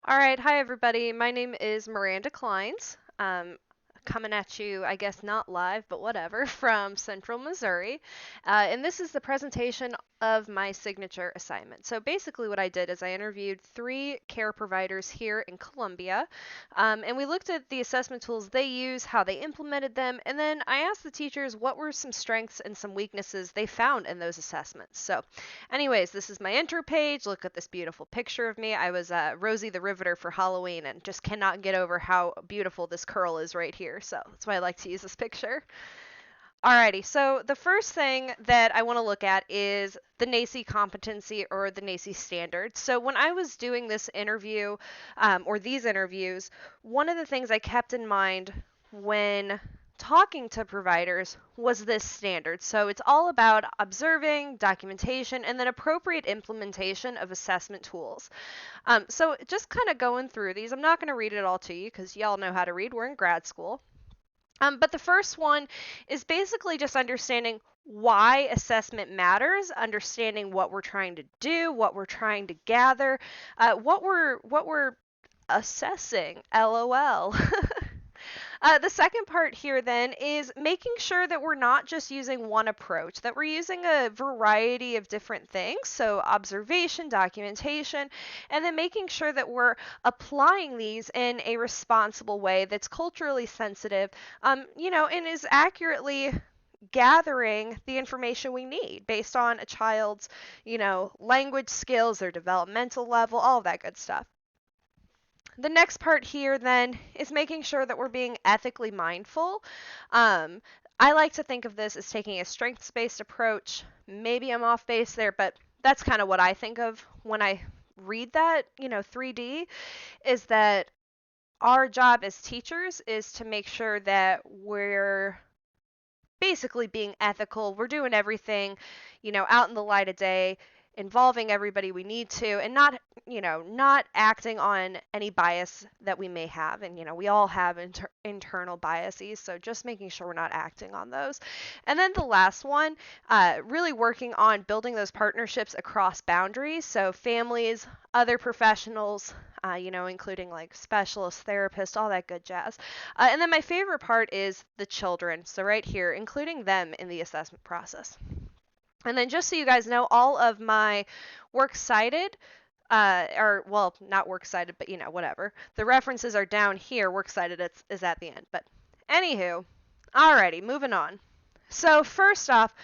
All right, hi everybody. My name is Miranda Kleins. Coming at you, I guess not live, but whatever, from Central Missouri. And this is the presentation of my signature assignment. So basically, what I did is I interviewed 3 care providers here in Columbia, and we looked at the assessment tools they use, how they implemented them, and then I asked the teachers what were some strengths and some weaknesses they found in those assessments. So anyways, this is my intro page. Look at this beautiful picture of me. I was Rosie the Riveter for Halloween and just cannot get over how beautiful this curl is right here. So that's why I like to use this picture. Alrighty, so the first thing that I want to look at is the NACCE competency or the NACCE standard. So when I was doing this interview or these interviews, one of the things I kept in mind when talking to providers was this standard. So it's all about observing, documentation, and then appropriate implementation of assessment tools. So just kind of going through these, I'm not going to read it all to you because y'all know how to read. We're in grad school. But the first one is basically just understanding why assessment matters, understanding what we're trying to do, what we're trying to gather, what we're assessing. LOL. The second part here then is making sure that we're not just using one approach, that we're using a variety of different things. So observation, documentation, and then making sure that we're applying these in a responsible way that's culturally sensitive, and is accurately gathering the information we need based on a child's, language skills, their developmental level, all of that good stuff. The next part here then is making sure that we're being ethically mindful. I like to think of this as taking a strengths-based approach. Maybe I'm off base there, but that's kind of what I think of when I read that, 3D, is that our job as teachers is to make sure that we're basically being ethical. We're doing everything, out in the light of day, involving everybody we need to, and not acting on any bias that we may have. And, we all have internal biases, so just making sure we're not acting on those. And then the last one, really working on building those partnerships across boundaries. So families, other professionals, including like specialists, therapists, all that good jazz. And then my favorite part is the children. So right here, including them in the assessment process. And then just so you guys know, all of my works cited, or well, not works cited, but whatever. The references are down here. Works cited is at the end. But anywho, alrighty, moving on. So first off,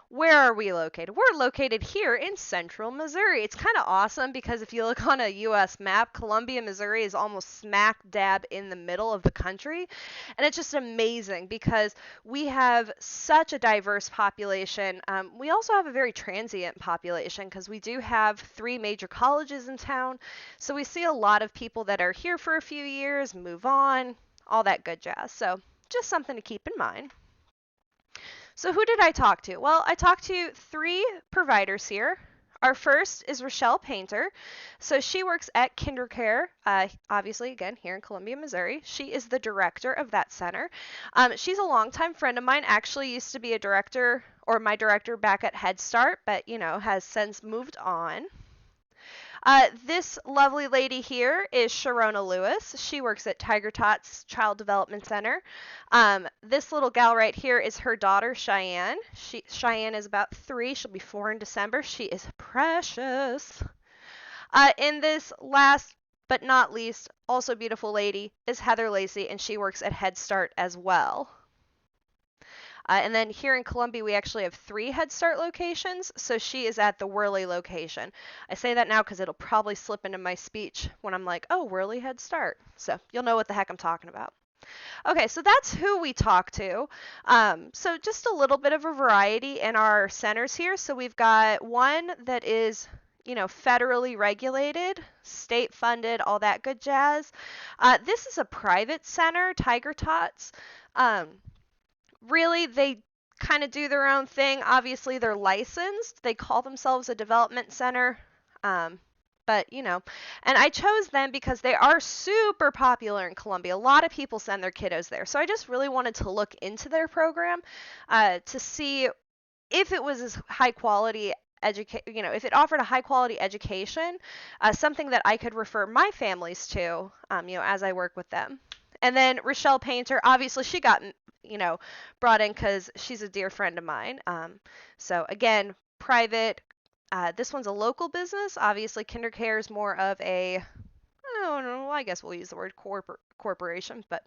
where are we located? We're located here in Central Missouri. It's kind of awesome because if you look on a U.S. map, Columbia, Missouri is almost smack dab in the middle of the country. And it's just amazing because we have such a diverse population. We also have a very transient population because we do have 3 major colleges in town. So we see a lot of people that are here for a few years, move on, all that good jazz. So just something to keep in mind. So who did I talk to? Well, I talked to 3 providers here. Our first is Rochelle Painter. So she works at KinderCare, obviously, again, here in Columbia, Missouri. She is the director of that center. She's a longtime friend of mine, actually used to be a director or my director back at Head Start, but, has since moved on. This lovely lady here is Sharona Lewis. She works at Tiger Tots Child Development Center. This little gal right here is her daughter, Cheyenne. Cheyenne is about 3. She'll be 4 in December. She is precious. In this last but not least, also beautiful lady is Heather Lacey, and she works at Head Start as well. And then here in Columbia, we actually have 3 Head Start locations. So she is at the Worley location. I say that now because it'll probably slip into my speech when I'm like, oh, Worley Head Start. So you'll know what the heck I'm talking about. Okay, so that's who we talk to. So just a little bit of a variety in our centers here. So we've got one that is, federally regulated, state funded, all that good jazz. This is a private center, Tiger Tots. Really, they kind of do their own thing. Obviously, they're licensed. They call themselves a development center. But, and I chose them because they are super popular in Columbia. A lot of people send their kiddos there. So I just really wanted to look into their program to see if it was as high quality if it offered a high quality education, something that I could refer my families to, as I work with them. And then Rochelle Painter, obviously she got, brought in because she's a dear friend of mine. So again, private. This one's a local business. Obviously, KinderCare is more of a, I don't know, I guess we'll use the word corporation. But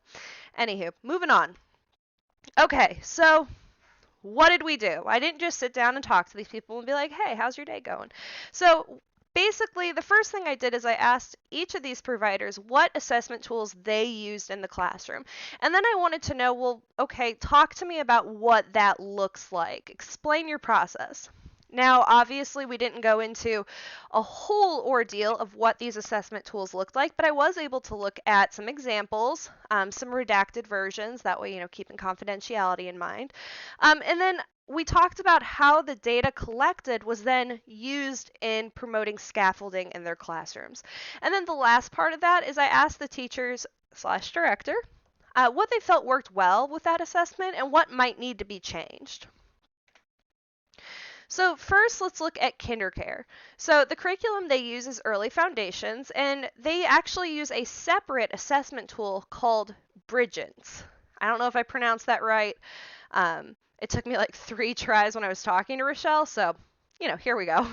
anywho, moving on. Okay, so what did we do? I didn't just sit down and talk to these people and be like, hey, how's your day going? So basically, the first thing I did is I asked each of these providers what assessment tools they used in the classroom. And then I wanted to know, well, okay, talk to me about what that looks like. Explain your process. Now, obviously, we didn't go into a whole ordeal of what these assessment tools looked like, but I was able to look at some examples, some redacted versions, that way, keeping confidentiality in mind. And then we talked about how the data collected was then used in promoting scaffolding in their classrooms. And then the last part of that is I asked the teachers/director what they felt worked well with that assessment and what might need to be changed. So first, let's look at KinderCare. So the curriculum they use is Early Foundations, and they actually use a separate assessment tool called Bridgens. I don't know if I pronounced that right. It took me like 3 tries when I was talking to Rochelle, so, here we go.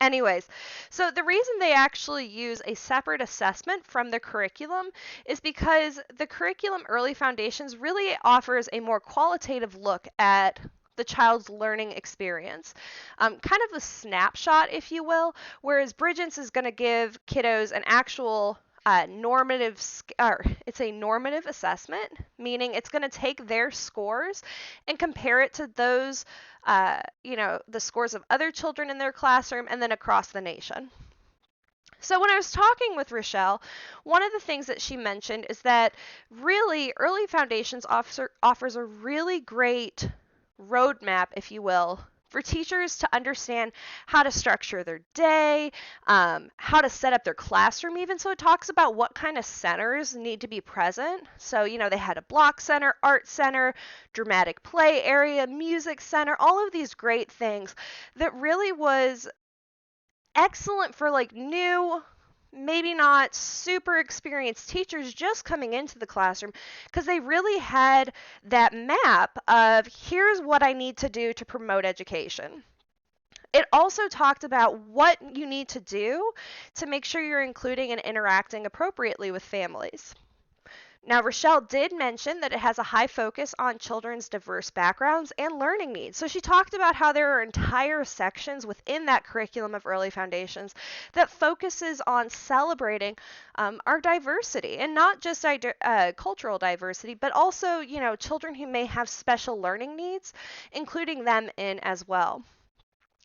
Anyways, so the reason they actually use a separate assessment from the curriculum is because the curriculum Early Foundations really offers a more qualitative look at the child's learning experience. Kind of a snapshot, if you will, whereas Bridgens is going to give kiddos an actual it's a normative assessment, meaning it's going to take their scores and compare it to those, the scores of other children in their classroom and then across the nation. So when I was talking with Rochelle, one of the things that she mentioned is that really Early Foundations offers a really great roadmap, if you will, for teachers to understand how to structure their day, how to set up their classroom even. So it talks about what kind of centers need to be present. So, they had a block center, art center, dramatic play area, music center, all of these great things that really was excellent for like new, maybe not super experienced teachers just coming into the classroom, because they really had that map of here's what I need to do to promote education. It also talked about what you need to do to make sure you're including and interacting appropriately with families. Now, Rochelle did mention that it has a high focus on children's diverse backgrounds and learning needs. So she talked about how there are entire sections within that curriculum of Early Foundations that focuses on celebrating our diversity, and not just cultural diversity, but also, children who may have special learning needs, including them in as well.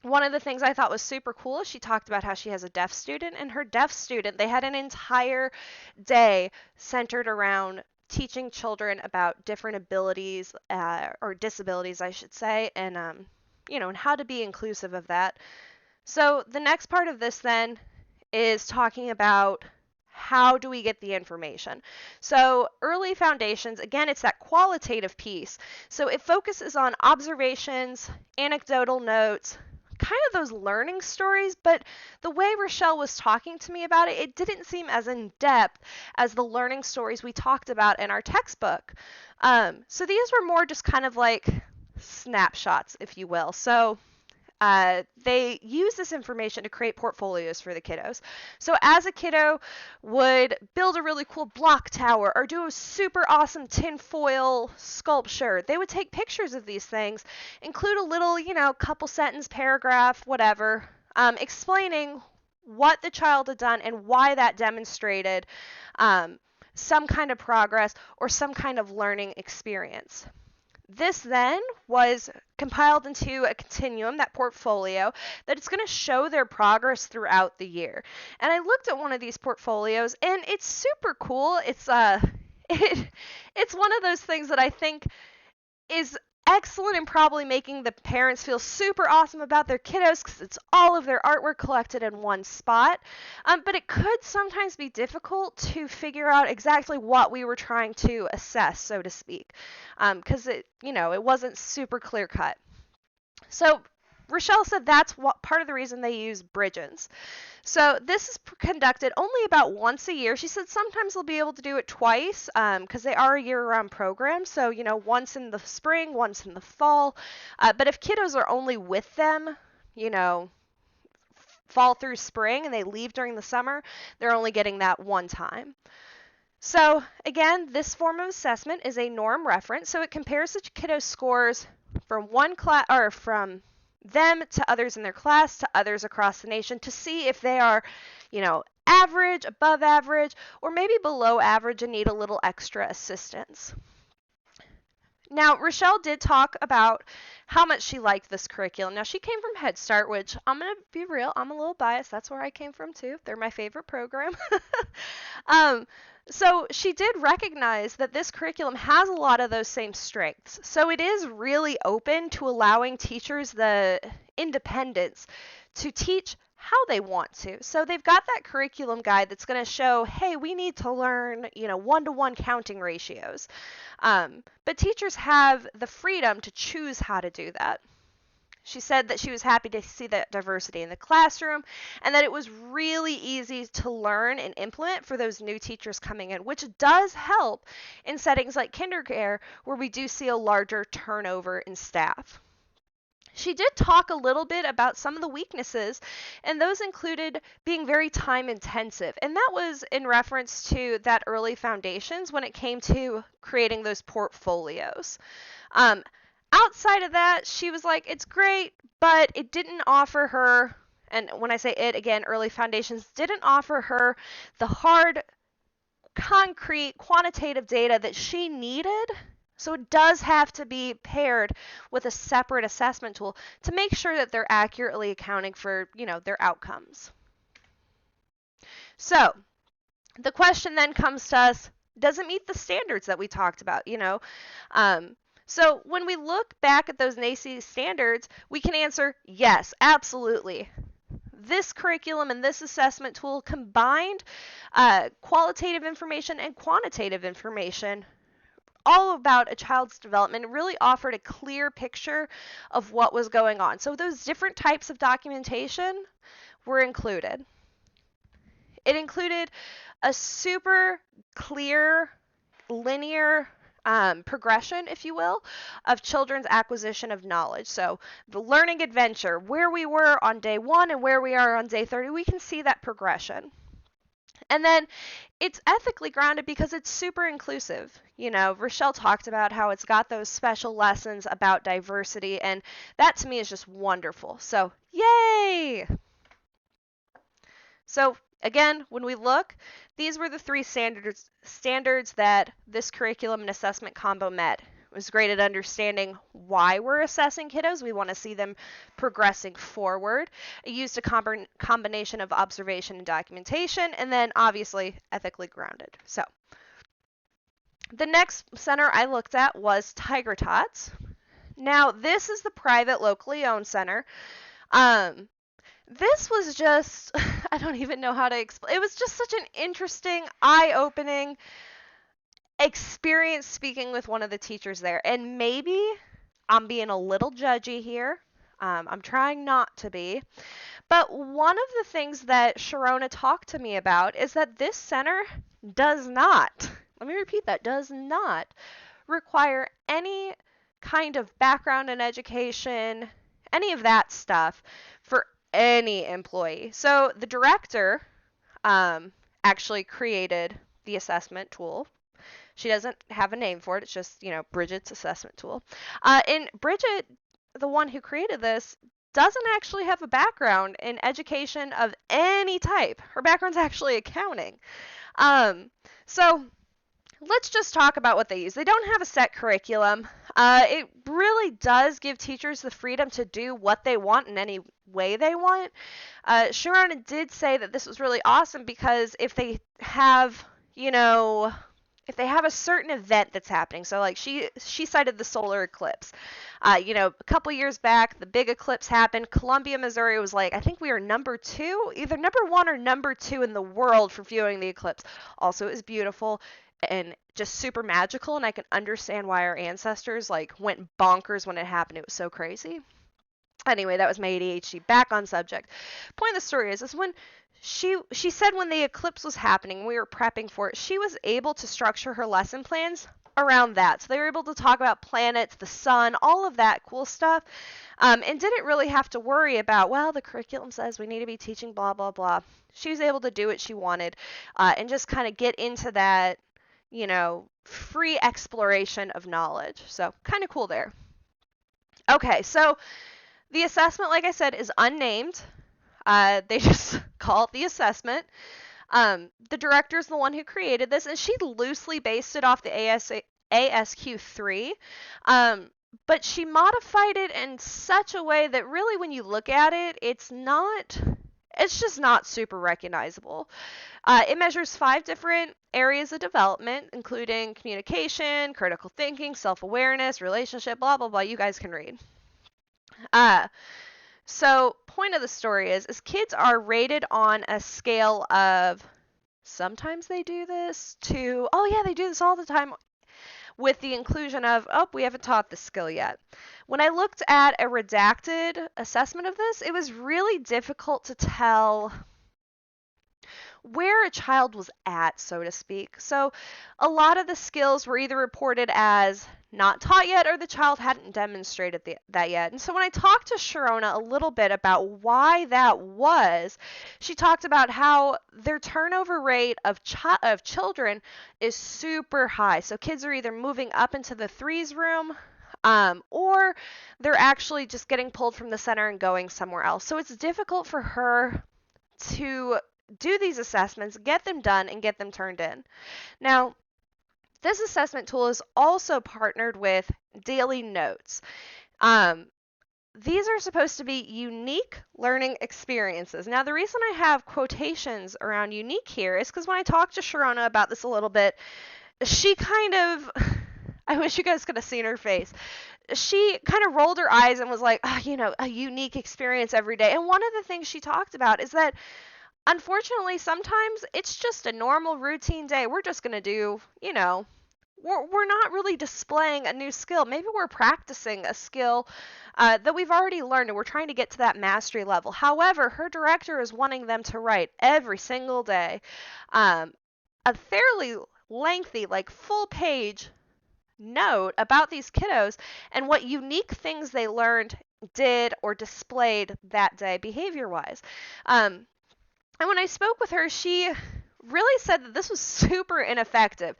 One of the things I thought was super cool, she talked about how she has a deaf student, and her deaf student, they had an entire day centered around teaching children about different abilities, or disabilities, I should say, and, and how to be inclusive of that. So the next part of this then is talking about how do we get the information? So Early Foundations, again, it's that qualitative piece. So it focuses on observations, anecdotal notes, kind of those learning stories, but the way Rochelle was talking to me about it, it didn't seem as in depth as the learning stories we talked about in our textbook. So these were more just kind of like snapshots, if you will. So they use this information to create portfolios for the kiddos. So as a kiddo would build a really cool block tower or do a super awesome tinfoil sculpture, they would take pictures of these things, include a little, couple sentence, paragraph, whatever, explaining what the child had done and why that demonstrated some kind of progress or some kind of learning experience. This then was compiled into a continuum, that portfolio, that it's going to show their progress throughout the year. And I looked at one of these portfolios, and it's super cool. It's it's one of those things that I think is excellent in probably making the parents feel super awesome about their kiddos because it's all of their artwork collected in one spot. But it could sometimes be difficult to figure out exactly what we were trying to assess, so to speak, because it wasn't super clear cut. So Rochelle said that's what part of the reason they use Bridgens. So this is conducted only about once a year. She said sometimes they'll be able to do it twice because they are a year-round program. So, once in the spring, once in the fall. But if kiddos are only with them, you know, fall through spring and they leave during the summer, they're only getting that one time. So again, this form of assessment is a norm reference. So it compares the kiddos' scores from one class or from them to others in their class to others across the nation to see if they are, average, above average, or maybe below average and need a little extra assistance. Now, Rochelle did talk about how much she liked this curriculum. Now, she came from Head Start, which I'm going to be real, I'm a little biased. That's where I came from, too. They're my favorite program. So she did recognize that this curriculum has a lot of those same strengths. So it is really open to allowing teachers the independence to teach how they want to. So they've got that curriculum guide that's going to show, hey, we need to learn, one-to-one counting ratios. But teachers have the freedom to choose how to do that. She said that she was happy to see that diversity in the classroom and that it was really easy to learn and implement for those new teachers coming in, which does help in settings like kindergarten where we do see a larger turnover in staff. She did talk a little bit about some of the weaknesses, and those included being very time intensive. And that was in reference to that early foundations when it came to creating those portfolios. Outside of that, she was like, it's great, but it didn't offer her, and when I say it, again, early foundations didn't offer her the hard, concrete, quantitative data that she needed. So it does have to be paired with a separate assessment tool to make sure that they're accurately accounting for, their outcomes. So the question then comes to us, does it meet the standards that we talked about, So when we look back at those NAEYC standards, we can answer yes, absolutely. This curriculum and this assessment tool combined qualitative information and quantitative information all about a child's development and really offered a clear picture of what was going on. So those different types of documentation were included. It included a super clear, linear progression, if you will, of children's acquisition of knowledge. So the learning adventure, where we were on day 1 and where we are on day 30, we can see that progression. And then it's ethically grounded because it's super inclusive. Rochelle talked about how it's got those special lessons about diversity, and that to me is just wonderful. So, yay! So, again, when we look, these were the 3 standards that this curriculum and assessment combo met. It was great at understanding why we're assessing kiddos. We want to see them progressing forward. It used a combination of observation and documentation, and then obviously ethically grounded. So the next center I looked at was Tiger Tots. Now this is the private locally owned center. This was just, I don't even know how to explain. It was just such an interesting, eye-opening experience speaking with one of the teachers there. And maybe I'm being a little judgy here. I'm trying not to be. But one of the things that Sharona talked to me about is that this center does not, let me repeat that, does not require any kind of background in education, any of that stuff for any employee. So the director actually created the assessment tool. She doesn't have a name for it. It's just, Bridget's assessment tool. And Bridget, the one who created this, doesn't actually have a background in education of any type. Her background's actually accounting. So let's just talk about what they use. They don't have a set curriculum. It really does give teachers the freedom to do what they want in any way they want. Sharona did say that this was really awesome because if they have, if they have a certain event that's happening, so like she cited the solar eclipse. A couple years back, the big eclipse happened. Columbia, Missouri was like, I think we are number 2, either number 1 or number 2 in the world for viewing the eclipse. Also, it was beautiful and just super magical, and I can understand why our ancestors went bonkers when it happened. It was so crazy. Anyway, that was my ADHD. Back on subject. Point of the story is when she said when the eclipse was happening, we were prepping for it, she was able to structure her lesson plans around that. So they were able to talk about planets, the sun, all of that cool stuff, and didn't really have to worry about, well, the curriculum says we need to be teaching blah, blah, blah. She was able to do what she wanted and just kind of get into that, free exploration of knowledge. So kind of cool there. Okay, so the assessment, like I said, is unnamed. They just call it the assessment. The director is the one who created this, and she loosely based it off the ASQ3. But she modified it in such a way that really, when you look at it, it's just not super recognizable. It measures 5 different areas of development, including communication, critical thinking, self-awareness, relationship, blah, blah, blah. You guys can read. So point of the story is kids are rated on a scale of, sometimes they do this, to, oh yeah, they do this all the time, with the inclusion of, oh, we haven't taught this skill yet. When I looked at a redacted assessment of this, it was really difficult to tell where a child was at, so to speak. So a lot of the skills were either reported as not taught yet, or the child hadn't demonstrated that yet. And so when I talked to Sharona a little bit about why that was, she talked about how their turnover rate of children is super high. So kids are either moving up into the threes room, or they're actually just getting pulled from the center and going somewhere else. So it's difficult for her to do these assessments, get them done, and get them turned in. Now, this assessment tool is also partnered with Daily Notes. These are supposed to be unique learning experiences. Now, the reason I have quotations around unique here is because when I talked to Sharona about this a little bit, she kind of, I wish you guys could have seen her face. She kind of rolled her eyes and was like, oh, a unique experience every day. And one of the things she talked about is that unfortunately, sometimes it's just a normal routine day. We're just going to do, we're not really displaying a new skill. Maybe we're practicing a skill that we've already learned, and we're trying to get to that mastery level. However, her director is wanting them to write every single day a fairly lengthy, like full page note about these kiddos and what unique things they learned, did, or displayed that day behavior-wise. And when I spoke with her, she really said that this was super ineffective.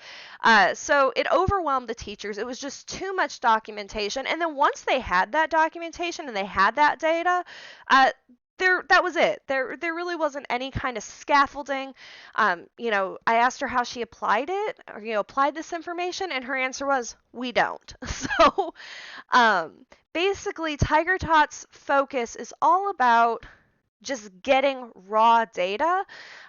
So it overwhelmed the teachers. It was just too much documentation. And then once they had that documentation and they had that data, that was it. There really wasn't any kind of scaffolding. I asked her how she applied it, or applied this information, and her answer was, we don't. So basically, Tiger Tot's focus is all about just getting raw data,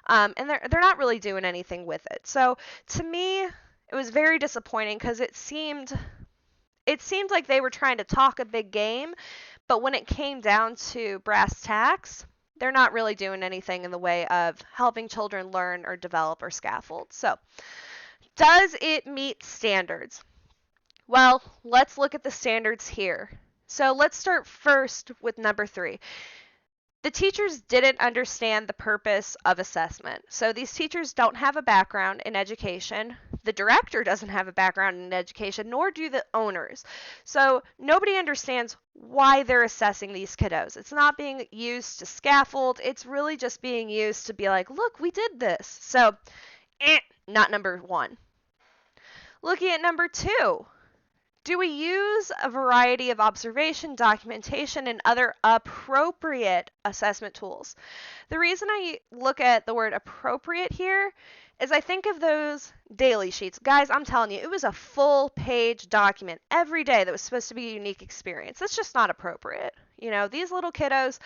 and they're not really doing anything with it. So to me, it was very disappointing because it seemed like they were trying to talk a big game, but when it came down to brass tacks, they're not really doing anything in the way of helping children learn or develop or scaffold. So does it meet standards? Well, let's look at the standards here. So let's start first with number 3. The teachers didn't understand the purpose of assessment. So these teachers don't have a background in education. The director doesn't have a background in education, nor do the owners. So nobody understands why they're assessing these kiddos. It's not being used to scaffold. It's really just being used to be like, look, we did this. So, not number 1. Looking at number 2. Do we use a variety of observation, documentation, and other appropriate assessment tools? The reason I look at the word appropriate here is I think of those daily sheets. Guys, I'm telling you, it was a full page document every day that was supposed to be a unique experience. That's just not appropriate. These little kiddos,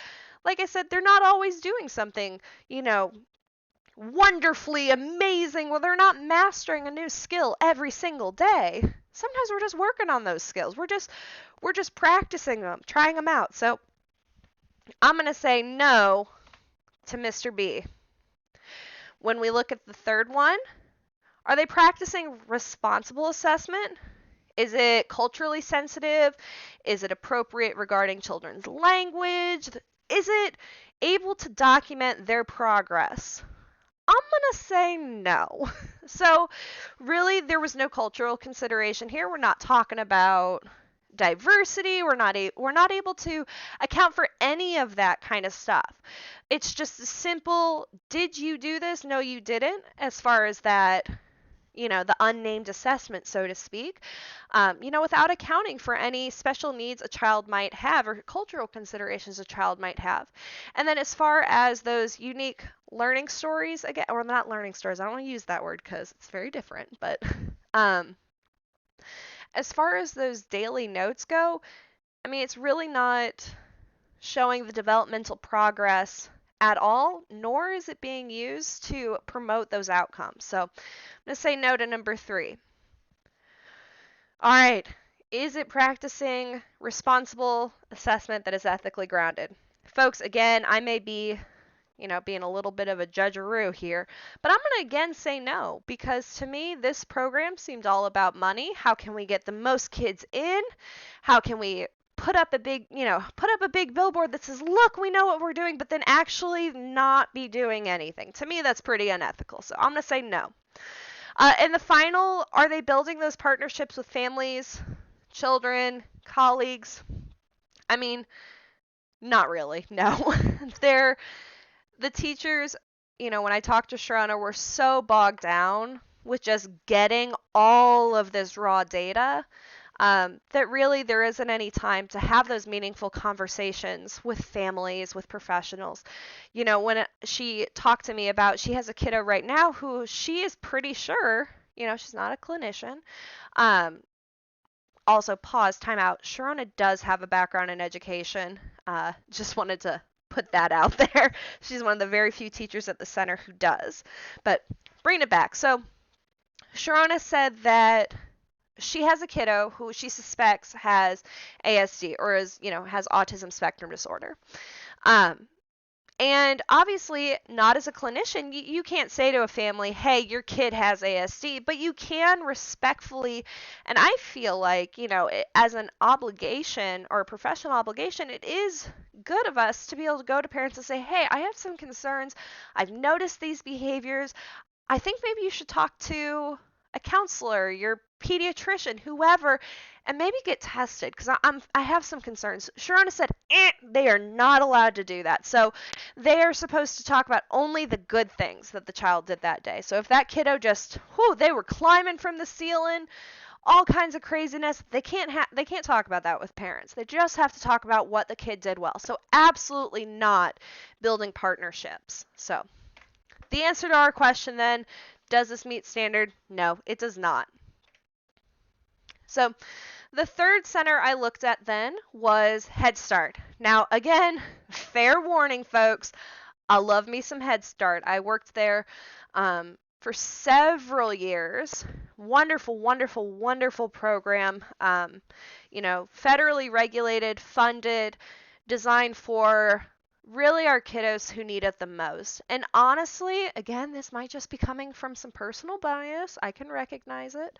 like I said, they're not always doing something, wonderfully amazing. Well, they're not mastering a new skill every single day. Sometimes we're just working on those skills. We're just practicing them, trying them out. So I'm going to say no to Mr. B. When we look at the third one, are they practicing responsible assessment? Is it culturally sensitive? Is it appropriate regarding children's language? Is it able to document their progress? I'm going to say no. So, really, there was no cultural consideration here. We're not talking about diversity. We're not able to account for any of that kind of stuff. It's just a simple, did you do this? No, you didn't, as far as that, the unnamed assessment, so to speak, without accounting for any special needs a child might have or cultural considerations a child might have. And then as far as those unique learning stories, again, or not learning stories, I don't want to use that word because it's very different, but as far as those daily notes go, I mean, it's really not showing the developmental progress at all, nor is it being used to promote those outcomes. So I'm going to say no to number 3. All right. Is it practicing responsible assessment that is ethically grounded? Folks, again, I may be, being a little bit of a judgeroo here, but I'm going to again say no, because to me, this program seemed all about money. How can we get the most kids in? How can we put up a big billboard that says, look, we know what we're doing, but then actually not be doing anything? To me, that's pretty unethical. So I'm going to say no. And the final, are they building those partnerships with families, children, colleagues? I mean, not really, no. The teachers, when I talked to Sharona, were so bogged down with just getting all of this raw data that really there isn't any time to have those meaningful conversations with families, with professionals. When she talked to me about, she has a kiddo right now who she is pretty sure, she's not a clinician. Also, pause, time out. Sharona does have a background in education. Just wanted to put that out there. She's one of the very few teachers at the center who does. But bring it back. So Sharona said that she has a kiddo who she suspects has ASD or has autism spectrum disorder. And obviously, not as a clinician, you can't say to a family, hey, your kid has ASD, but you can respectfully, and I feel like, as an obligation or a professional obligation, it is good of us to be able to go to parents and say, hey, I have some concerns. I've noticed these behaviors. I think maybe you should talk to a counselor, your pediatrician, whoever, and maybe get tested because I have some concerns. Sharona said, they are not allowed to do that. So they are supposed to talk about only the good things that the child did that day. So if that kiddo just, they were climbing from the ceiling, all kinds of craziness, they can't talk about that with parents. They just have to talk about what the kid did well. So absolutely not building partnerships. So the answer to our question then, does this meet standard? No, it does not. So the third center I looked at then was Head Start. Now, again, fair warning, folks, I love me some Head Start. I worked there for several years. Wonderful, wonderful, wonderful program. Federally regulated, funded, designed for really our kiddos who need it the most. And honestly, again, this might just be coming from some personal bias. I can recognize it.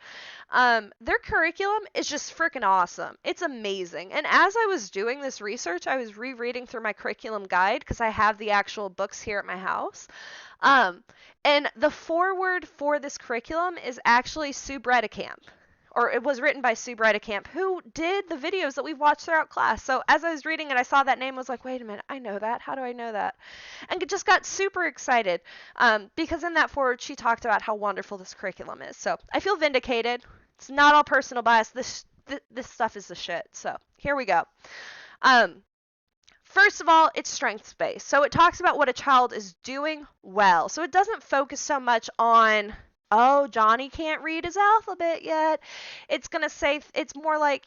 Their curriculum is just freaking awesome. It's amazing. And as I was doing this research, I was rereading through my curriculum guide because I have the actual books here at my house. And the foreword for this curriculum is actually Sue Bredekamp. Or it was written by Sue Bredekamp, who did the videos that we've watched throughout class. So as I was reading it, I saw that name, I was like, wait a minute, I know that. How do I know that? And it just got super excited because in that forward, she talked about how wonderful this curriculum is. So I feel vindicated. It's not all personal bias. This stuff is the shit. So here we go. First of all, it's strengths-based. So it talks about what a child is doing well. So it doesn't focus so much on, oh, Johnny can't read his alphabet yet. It's going to say, it's more like,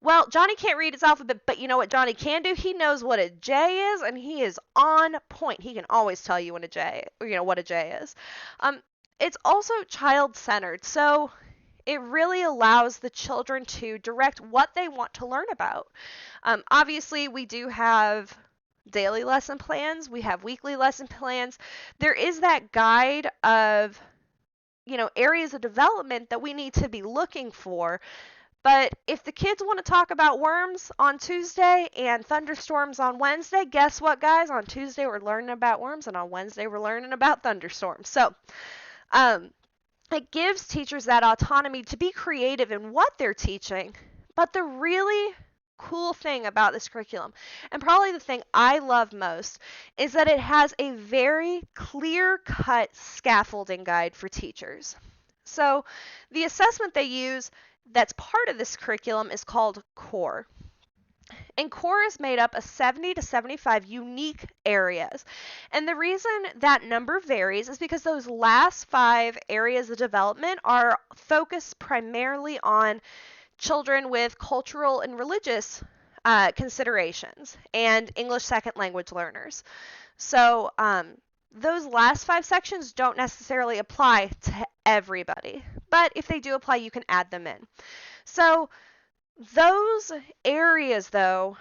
well, Johnny can't read his alphabet, but you know what Johnny can do? He knows what a J is, and he is on point. He can always tell you what a J is. It's also child-centered, so it really allows the children to direct what they want to learn about. Obviously, we do have daily lesson plans. We have weekly lesson plans. There is that guide of areas of development that we need to be looking for. But if the kids want to talk about worms on Tuesday and thunderstorms on Wednesday, guess what, guys? On Tuesday, we're learning about worms, and on Wednesday, we're learning about thunderstorms. So, it gives teachers that autonomy to be creative in what they're teaching. But the really cool thing about this curriculum, and probably the thing I love most, is that it has a very clear-cut scaffolding guide for teachers. So the assessment they use that's part of this curriculum is called CORE. And CORE is made up of 70 to 75 unique areas. And the reason that number varies is because those last 5 areas of development are focused primarily on children with cultural and religious considerations and English second language learners. So those last 5 sections don't necessarily apply to everybody, but if they do apply, you can add them in. So those areas, though,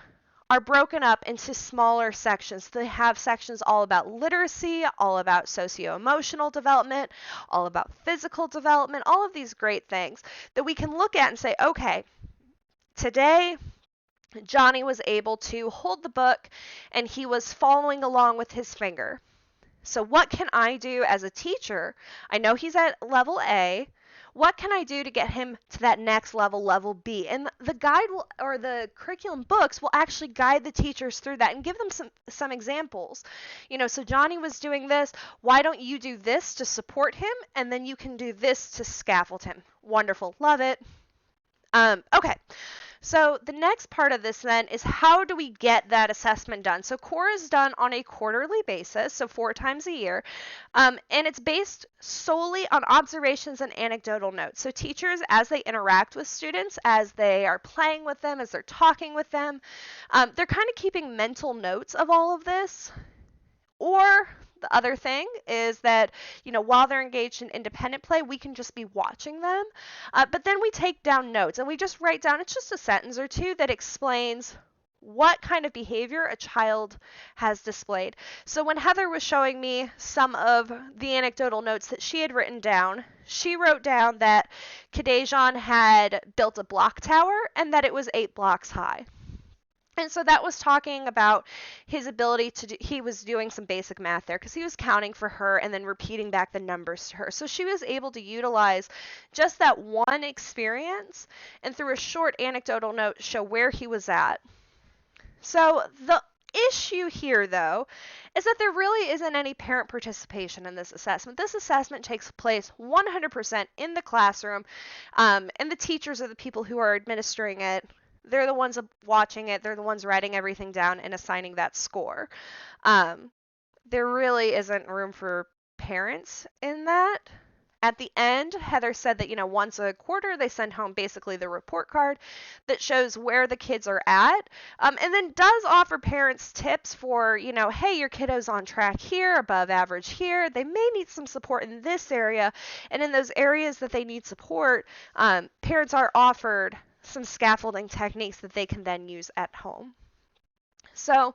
are broken up into smaller sections. They have sections all about literacy, all about socio-emotional development, all about physical development, all of these great things that we can look at and say, okay, today Johnny was able to hold the book and he was following along with his finger. So what can I do as a teacher? I know he's at level A. What can I do to get him to that next level, level B? And the guide will, or the curriculum books will actually guide the teachers through that and give them some examples. So Johnny was doing this. Why don't you do this to support him? And then you can do this to scaffold him. Wonderful. Love it. Okay. So the next part of this then is how do we get that assessment done? So CORE is done on a quarterly basis, so 4 times a year, and it's based solely on observations and anecdotal notes. So teachers, as they interact with students, as they are playing with them, as they're talking with them, they're kind of keeping mental notes of all of this. Or the other thing is that, while they're engaged in independent play, we can just be watching them. But then we take down notes and we just write down, it's just a sentence or two that explains what kind of behavior a child has displayed. So when Heather was showing me some of the anecdotal notes that she had written down, she wrote down that Kadejan had built a block tower and that it was 8 blocks high. And so that was talking about his ability to he was doing some basic math there because he was counting for her and then repeating back the numbers to her. So she was able to utilize just that one experience and through a short anecdotal note show where he was at. So the issue here, though, is that there really isn't any parent participation in this assessment. This assessment takes place 100% in the classroom, and the teachers are the people who are administering it. They're the ones watching it. They're the ones writing everything down and assigning that score. There really isn't room for parents in that. At the end, Heather said that, once a quarter, they send home basically the report card that shows where the kids are at, and then does offer parents tips for, hey, your kiddo's on track here, above average here. They may need some support in this area, and in those areas that they need support, parents are offered some scaffolding techniques that they can then use at home. So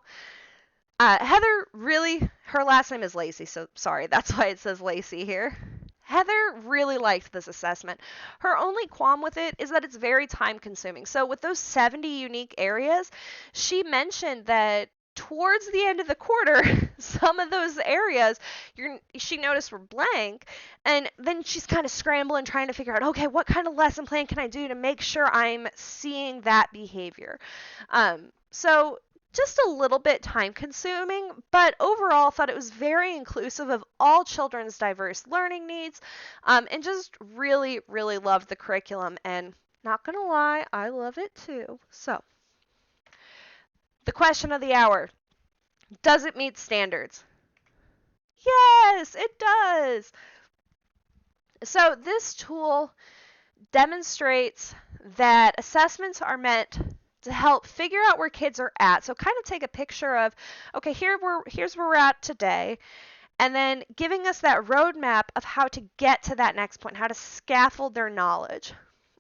Heather really, her last name is Lacey, so sorry, that's why it says Lacey here. Heather really liked this assessment. Her only qualm with it is that it's very time consuming. So with those 70 unique areas, she mentioned that towards the end of the quarter, some of those areas she noticed were blank, and then she's kind of scrambling trying to figure out, okay, what kind of lesson plan can I do to make sure I'm seeing that behavior? So just a little bit time consuming, but overall thought it was very inclusive of all children's diverse learning needs, and just really, really loved the curriculum, and not gonna lie, I love it too. So the question of the hour, does it meet standards? Yes, it does. So this tool demonstrates that assessments are meant to help figure out where kids are at. So kind of take a picture of, okay, here's where we're at today, and then giving us that roadmap of how to get to that next point, how to scaffold their knowledge.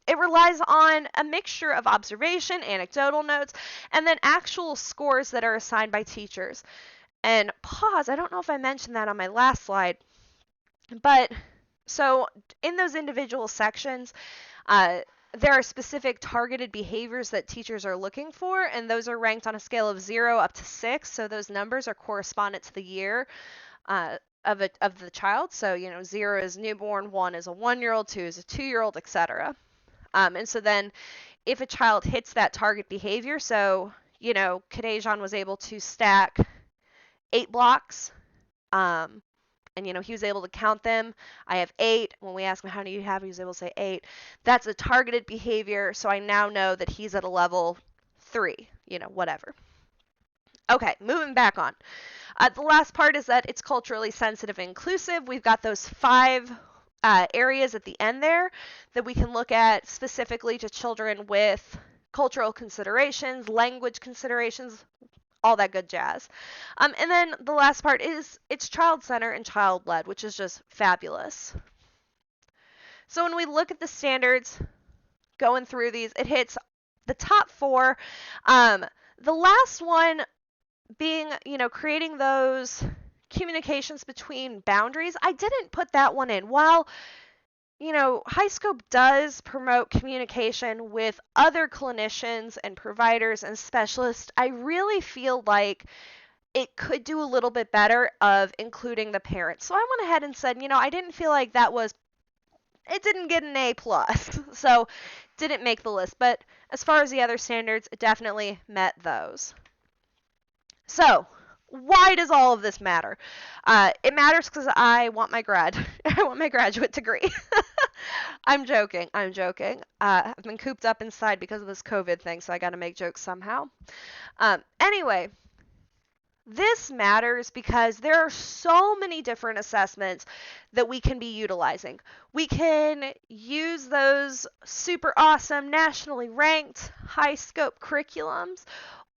It relies on a mixture of observation, anecdotal notes, and then actual scores that are assigned by teachers. And pause, I don't know if I mentioned that on my last slide, but So in those individual sections, uh, there are specific targeted behaviors that teachers are looking for, and those are ranked on a scale of 0 up to 6. So those numbers are correspondent to the year of the child. So 0 is newborn, 1 is a 1-year-old, 2 is a 2-year-old, etc. And so then if a child hits that target behavior, so Kadejan was able to stack 8 blocks. And he was able to count them. I have 8. When we asked him how many you have, he was able to say 8. That's a targeted behavior, so I now know that he's at a level 3, whatever. Okay, moving back on. The last part is that it's culturally sensitive and inclusive. We've got those 5 areas at the end there that we can look at specifically to children with cultural considerations, language considerations, all that good jazz. And then the last part is it's child-centered and child-led, which is just fabulous. So when we look at the standards, going through these, it hits the top 4. The last one being, creating those communications between boundaries. I didn't put that one in. While HighScope does promote communication with other clinicians and providers and specialists, I really feel like it could do a little bit better of including the parents. So I went ahead and said, I didn't feel like it didn't get an A+, so didn't make the list. But as far as the other standards, it definitely met those. So why does all of this matter? It matters because I want my graduate degree. I'm joking. I've been cooped up inside because of this COVID thing, so I got to make jokes somehow. Anyway, this matters because there are so many different assessments that we can be utilizing. We can use those super awesome, nationally ranked, high-scope curriculums,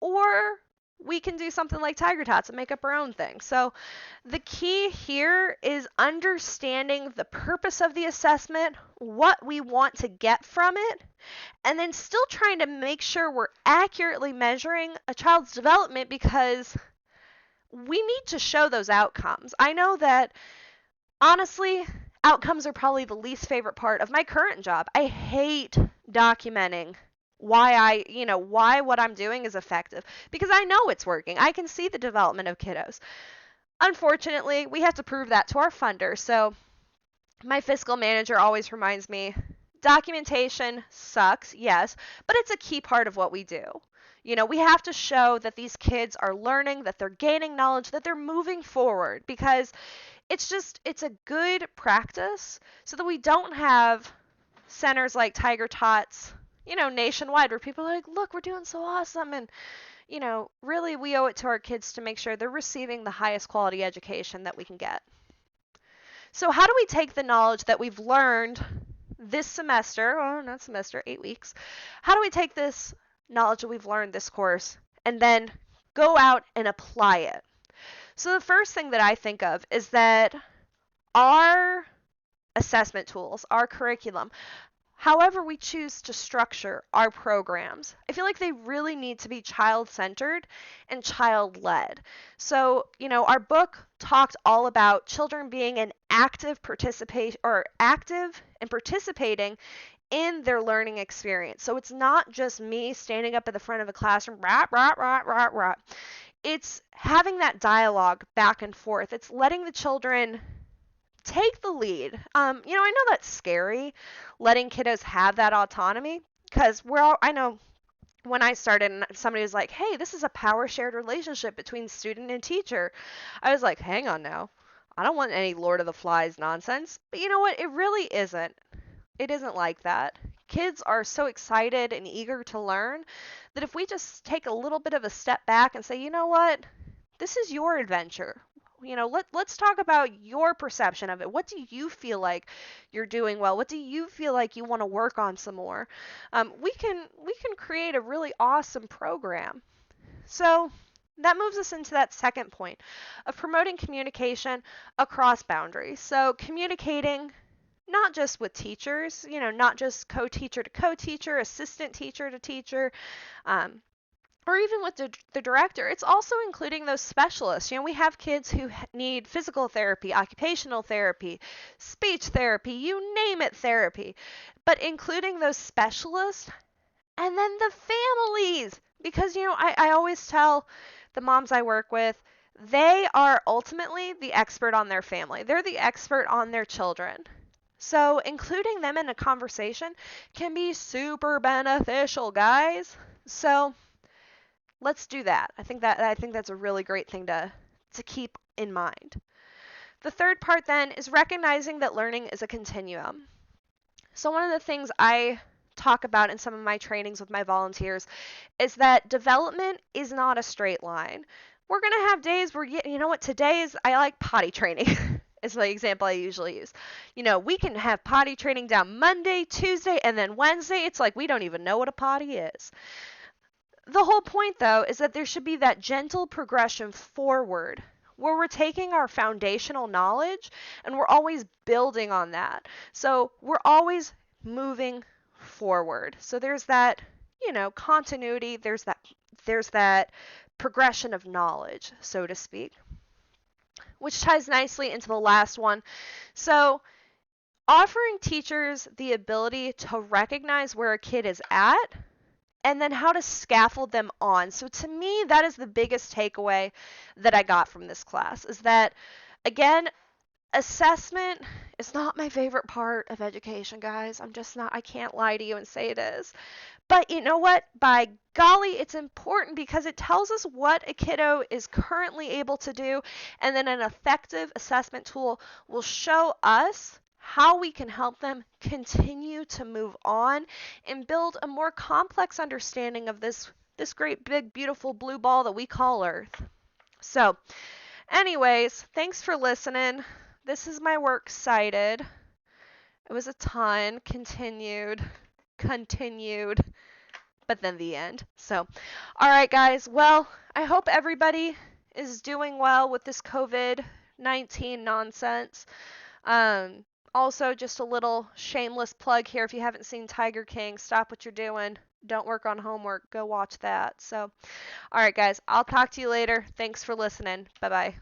or we can do something like Tiger Tots and make up our own thing. So the key here is understanding the purpose of the assessment, what we want to get from it, and then still trying to make sure we're accurately measuring a child's development, because we need to show those outcomes. I know that, honestly, outcomes are probably the least favorite part of my current job. I hate documenting why what I'm doing is effective, because I know it's working. I can see the development of kiddos. Unfortunately, we have to prove that to our funder. So my fiscal manager always reminds me, documentation sucks, yes, but it's a key part of what we do. We have to show that these kids are learning, that they're gaining knowledge, that they're moving forward, because it's a good practice so that we don't have centers like Tiger Tots, nationwide, where people are like, look, we're doing so awesome. And, really we owe it to our kids to make sure they're receiving the highest quality education that we can get. So how do we take the knowledge that we've learned this semester, or not semester, 8 weeks, how do we take this knowledge that we've learned this course and then go out and apply it? So the first thing that I think of is that our assessment tools, our curriculum, however we choose to structure our programs, I feel like they really need to be child-centered and child-led. So, our book talked all about children being an active and participating in their learning experience. So it's not just me standing up at the front of a classroom, rah, rah, rah, rah, rah. It's having that dialogue back and forth. It's letting the children take the lead. I know that's scary, letting kiddos have that autonomy, because I know when I started and somebody was like, hey, this is a power shared relationship between student and teacher, I was like, hang on now. I don't want any Lord of the Flies nonsense. But you know what? It really isn't. It isn't like that. Kids are so excited and eager to learn that if we just take a little bit of a step back and say, you know what? This is your adventure. Let's talk about your perception of it. What do you feel like you're doing well? What do you feel like you want to work on some more? We can create a really awesome program. So that moves us into that second point of promoting communication across boundaries. So communicating not just with teachers, not just co-teacher to co-teacher, assistant teacher to teacher, or even with the director, it's also including those specialists. We have kids who need physical therapy, occupational therapy, speech therapy, you name it, therapy. But including those specialists and then the families. Because, I always tell the moms I work with, they are ultimately the expert on their family. They're the expert on their children. So including them in a conversation can be super beneficial, guys. So let's do that. I think that's a really great thing to keep in mind. The third part then is recognizing that learning is a continuum. So one of the things I talk about in some of my trainings with my volunteers is that development is not a straight line. We're going to have days where, you know what, today is, I like potty training. Is the example I usually use. We can have potty training down Monday, Tuesday, and then Wednesday, it's like we don't even know what a potty is. The whole point, though, is that there should be that gentle progression forward where we're taking our foundational knowledge and we're always building on that. So we're always moving forward. So there's that, continuity, there's that progression of knowledge, so to speak, which ties nicely into the last one. So offering teachers the ability to recognize where a kid is at and then how to scaffold them on. So to me, that is the biggest takeaway that I got from this class is that, again, assessment is not my favorite part of education, guys. I'm just not, I can't lie to you and say it is. But you know what? By golly, it's important because it tells us what a kiddo is currently able to do, and then an effective assessment tool will show us how we can help them continue to move on and build a more complex understanding of this great big beautiful blue ball that we call Earth. So, anyways, thanks for listening. This is my works cited. It was a ton, continued, but then the end. So, all right, guys. Well, I hope everybody is doing well with this COVID-19 nonsense. Um, Also, just a little shameless plug here. If you haven't seen Tiger King, stop what you're doing. Don't work on homework. Go watch that. So, all right, guys. I'll talk to you later. Thanks for listening. Bye bye.